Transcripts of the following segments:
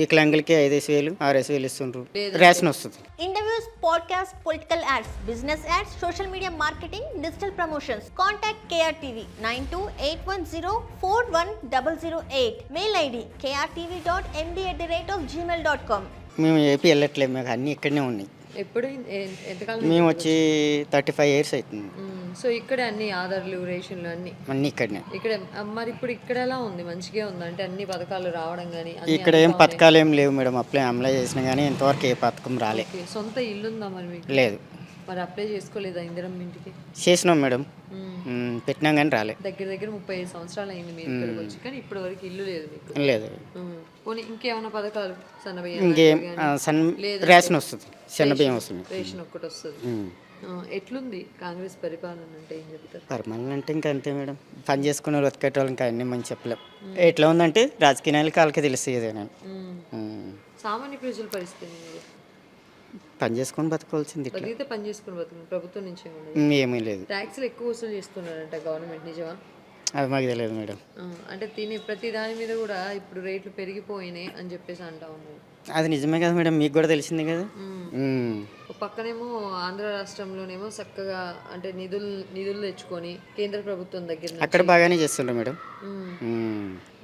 వికలాంగులకి 5,000 6,000 ఇస్తుండ్రు. లేదంటే రేషన్ వస్తుంది. Interviews, podcast, political ads, business ads, social media marketing, digital promotions. Contact KRTV 9281041008. Mail ID krtv.md@gmail.com. మేము AP వెళ్ళట్లేదు, మాకు అన్నీ ఇక్కడనే ఉన్నాయి. ఎప్పుడు ఎంతకాలం మేము వచ్చి 35 years అవుతుంది. సో ఇక్కడే అన్ని ఆధార్లు రేషన్లు అన్ని అన్నీ ఇక్కడనే. ఇక్కడ మరి ఇప్పుడు ఇక్కడ ఎలా ఉంది? మంచిగా ఉంది అంటే అన్ని పథకాలు రావడం కానీ ఇక్కడ ఏం పథకాలు ఏం లేవు మేడం. అప్లై చేసినా కానీ ఇంతవరకు ఏ పథకం రాలే. సొంత ఇల్లు ఉందా మరి మీకు? లేదు. మరి అప్లై చేసుకోలేదా ఇందిరమ్మ ఇంటికి? చేసినాం మేడం, పెట్టినాం కానీ రాలే. దగ్గర 35 సంవత్సరాలు అయింది మీరు ఇక్కడికి వచ్చి, కానీ ఇప్పటి వరకు ఇల్లు లేదు మీకు. లేదు. పోనీ ఇంకేమైనా పథకాలు ఇంకేం రేషన్ వస్తుంది, చిన్న బియ్యం వస్తుంది. రేషన్ ఒక్కటి వస్తుంది. ఎట్లుంది కాంగ్రెస్ పరిపాలన అంటే ఏం చెప్తారు? పరిమాణం అంటే ఇంకా అంతే మేడం. పని చేసుకునే బతికేటోళ్ళు ఇంకా అన్నీ మంచి చెప్పలేం. ఎట్లా ఉందంటే రాజకీయ నాయకులకి వాళ్ళకి తెలిసేదే. నేను సామాన్య ప్రజల పరిస్థితి పని చేసుకొని బతకవలసింది. ఇట్లా బతికితే పని చేసుకుని బతుకు ప్రభుత్వం నుంచి ఏమీ లేదు. ట్యాక్స్లు ఎక్కువ వసూలు చేస్తున్నారంట గవర్నమెంట్, నిజమా? అది మాకు తెలియదు మేడం. అంటే తిని ప్రతి దాని మీద కూడా ఇప్పుడు రేట్లు పెరిగిపోయినాయి అని చెప్పేసి అంటా ఉన్నారు. అది నిజమే కదా మేడం, మీకు కూడా తెలిసిందే కదా. పక్కనేమో ఆంధ్ర రాష్ట్రంలోనేమో చక్కగా అంటే నిధులు తెచ్చుకొని కేంద్ర ప్రభుత్వం దగ్గర అక్కడ బాగానే చేస్తుండ్రు మేడం.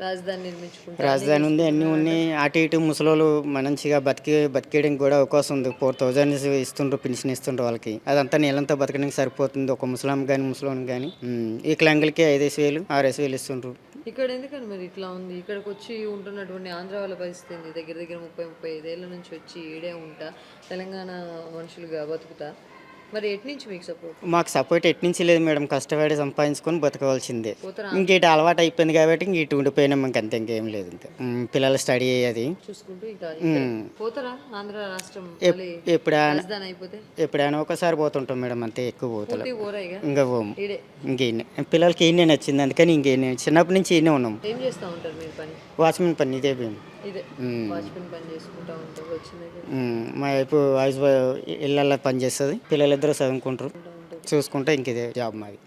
రాజధాని నిర్మించుకుంటారు, రాజధాని ఉంది, అన్నీ ఉన్నాయి. అటు ఇటు ముసలోళ్ళు మంచిగా బతికేయడానికి కూడా అవకాశం ఉంది. 4,000 ఇస్తుండ్రు, పెన్షన్ ఇస్తుండ్రు వాళ్ళకి. అదంతా నెలంతా బతకడానికి సరిపోతుంది ఒక ముసలాం కానీ ముసలోని కానీ. వికలాంగులకి 5,000 6,000 ఇస్తుండ్రు. ఇక్కడ ఎందుకని మరి ఇట్లా ఉంది? ఇక్కడికి వచ్చి ఉంటున్నటువంటి ఆంధ్ర వాళ్ళ పరిస్థితి దగ్గర 30-35 ఏళ్ళ నుంచి వచ్చి ఈడే ఉంటా, తెలంగాణ మనుషులుగా బతుకుతా. మరి ఎటు నుంచి మీకు సపోర్ట్? మాకు సపోర్ట్ ఎటు నుంచి లేదు మేడం. కష్టపడి సంపాదించుకొని బతకవలసిందే. ఇంకేటి అలవాటు అయిపోయింది కాబట్టి ఇంక ఇటు ఉండిపోయినాం. ఇంక అంతే, ఇంకేం లేదు. ఇంకా పిల్లల స్టడీ అయ్యేది చూసుకుంటూ ఇంకా పోతారా ఆంధ్ర రాష్ట్రం? ఎప్పుడైనా ఒకసారి పోతుంటాం మేడం, అంతే. ఎక్కువ పోతాం ఇంకా పోము. ఈడే పిల్లలకి ఈయనే నచ్చింది, అందుకని ఇంకేనే చిన్నప్పటి నుంచి ఈయనే ఉన్నాం. ఏం చేస్తూ ఉంటారు మీరు పని? వాచ్మెన్ పని. ఇదే వాచ్మెన్ పని చేసుకుంటా ఉంటారు. వచ్చింది మా వైపు ఇళ్ళల్లో పని చేస్తుంది, పిల్లలిద్దరూ చదువుకుంటారు, చూసుకుంటే ఇంక ఇదే జాబ్ మాది.